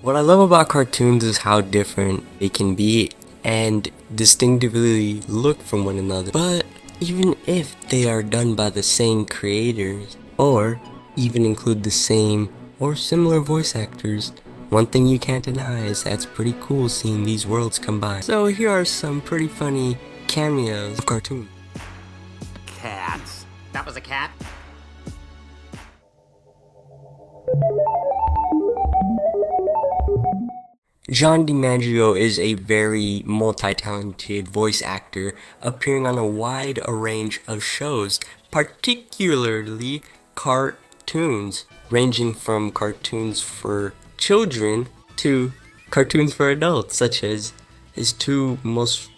What I love about cartoons is how different they can be and distinctively look from one another. But even if they are done by the same creators, or even include the same or similar voice actors, one thing you can't deny is that it's pretty cool seeing these worlds combine. So here are some pretty funny cameos of cartoons. Cats. That was a cat? John DiMaggio is a very multi-talented voice actor, appearing on a wide range of shows, particularly cartoons, ranging from cartoons for children to cartoons for adults, such as his two most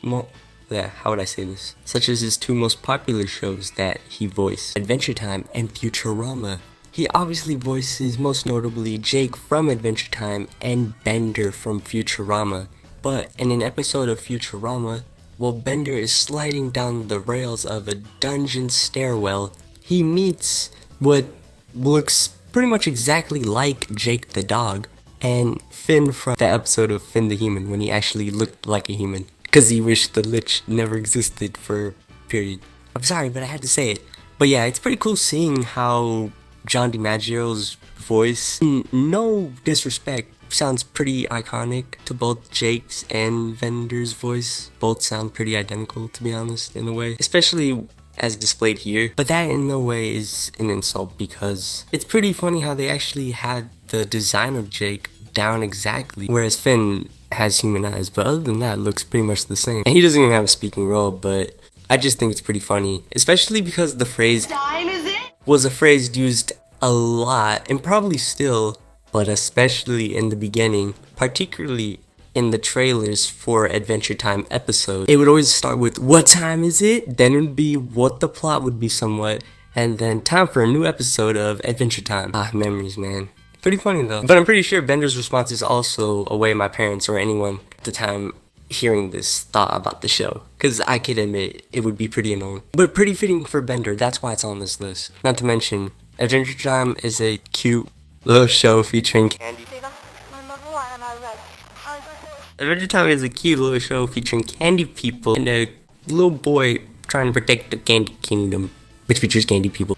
popular shows that he voiced, Adventure Time and Futurama. He obviously voices most notably Jake from Adventure Time and Bender from Futurama. But in an episode of Futurama, while Bender is sliding down the rails of a dungeon stairwell, he meets what looks pretty much exactly like Jake the dog and Finn from the episode of Finn the Human, when he actually looked like a human, because he wished the Lich never existed for a period. I'm sorry, but I had to say it. But yeah, it's pretty cool seeing how John DiMaggio's voice, no disrespect, sounds pretty iconic to both Jake's and Bender's voice. Both sound pretty identical, to be honest, in a way, especially as displayed here. But that in no way is an insult, because it's pretty funny how they actually had the design of Jake down exactly, whereas Finn has human eyes, but other than that, it looks pretty much the same. And he doesn't even have a speaking role, but I just think it's pretty funny, especially because the phrase time is it? Was a phrase used a lot, and probably still, but especially in the beginning, particularly in the trailers for Adventure Time episodes. It would always start with, "What time is it?" Then it would be what the plot would be somewhat, and then time for a new episode of Adventure Time. Memories, man. Pretty funny though. But I'm pretty sure Bender's response is also a way my parents or anyone at the time hearing this thought about the show, because I could admit it would be pretty annoying, but pretty fitting for Bender. That's why it's on this list. Not to mention, Adventure Time is a cute little show featuring candy. Adventure Time is a cute little show featuring candy people and a little boy trying to protect the candy kingdom, which features candy people.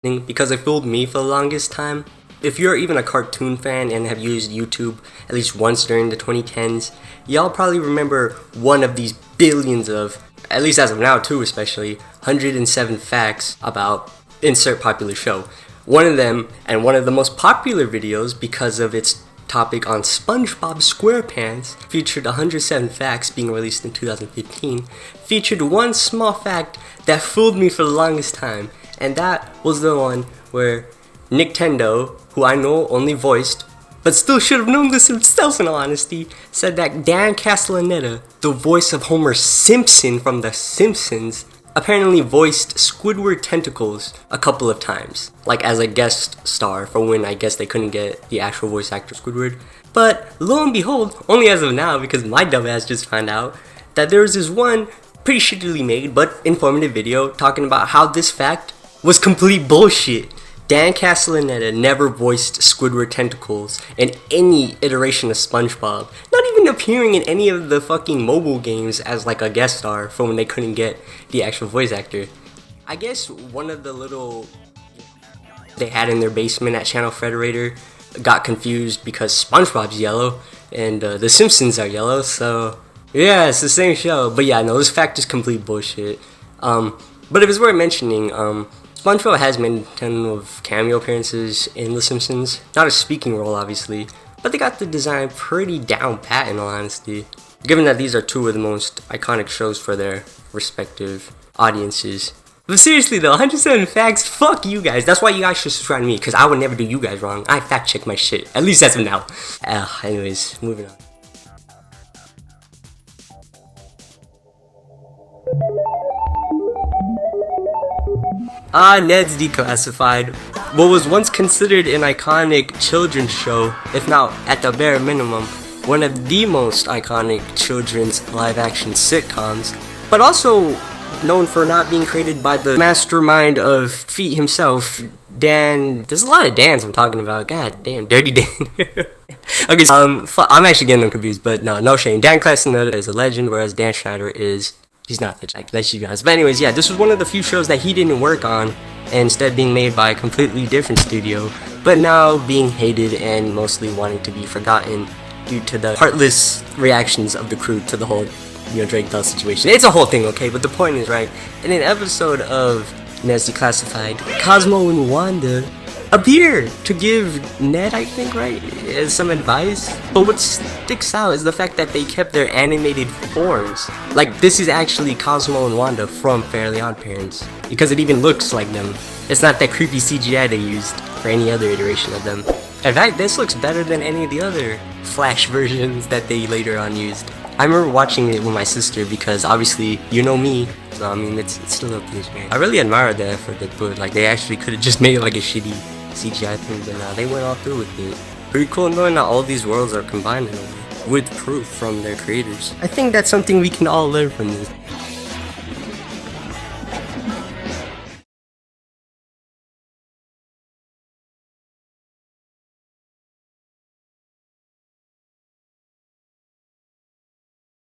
Because it fooled me for the longest time. If you're even a cartoon fan and have used YouTube at least once during the 2010s, y'all probably remember one of these billions of, at least as of now too especially, 107 facts about insert popular show. One of them, and one of the most popular videos because of its topic on SpongeBob SquarePants, featured 107 facts being released in 2015, featured one small fact that fooled me for the longest time, and that was the one where Nintendo, who I know only voiced, but still should have known this himself in all honesty, said that Dan Castellaneta, the voice of Homer Simpson from The Simpsons, apparently voiced Squidward Tentacles a couple of times, like as a guest star for when I guess they couldn't get the actual voice actor Squidward. But lo and behold, only as of now, because my dumbass just found out, that there was this one pretty shittily made but informative video talking about how this fact was complete bullshit. Dan Castellaneta never voiced Squidward Tentacles in any iteration of SpongeBob, not even appearing in any of the fucking mobile games as like a guest star for when they couldn't get the actual voice actor. I guess one of the little they had in their basement at Channel Frederator got confused because SpongeBob's yellow and the Simpsons are yellow, so yeah, it's the same show. But yeah, no, this fact is complete bullshit. But if it's worth mentioning, SpongeBob has made a ton of cameo appearances in The Simpsons. Not a speaking role, obviously, but they got the design pretty down pat in all honesty, given that these are two of the most iconic shows for their respective audiences. But seriously though, 107 facts, fuck you guys. That's why you guys should subscribe to me, because I would never do you guys wrong. I fact check my shit, at least as of now. Anyways, moving on. Neds Declassified. What was once considered an iconic children's show, if not at the bare minimum, one of the most iconic children's live-action sitcoms, but also known for not being created by the mastermind of Feet himself, Dan. There's a lot of Dans I'm talking about. God damn, Dirty Dan. Okay, I'm actually getting them confused, but no shame. Dan Classen is a legend, whereas Dan Schneider he's not the like, let's you guys. But anyways, yeah, this was one of the few shows that he didn't work on, and instead being made by a completely different studio, but now being hated and mostly wanting to be forgotten due to the heartless reactions of the crew to the whole, Drake Bell situation. It's a whole thing, okay? But the point is, right, in an episode of Neds Declassified, Cosmo and Wanda appear to give Ned, I think, right, some advice. But what sticks out is the fact that they kept their animated forms. Like, this is actually Cosmo and Wanda from Fairly Odd Parents, because it even looks like them. It's not that creepy CGI they used for any other iteration of them. In fact, this looks better than any of the other Flash versions that they later on used. I remember watching it with my sister because obviously, you know me, so I mean, it's still up to this man. I really admire the effort they put. Like, they actually could have just made like a shitty CGI thing, but they went all through with it. Pretty cool knowing that all these worlds are combined in a way, with proof from their creators. I think that's something we can all learn from this.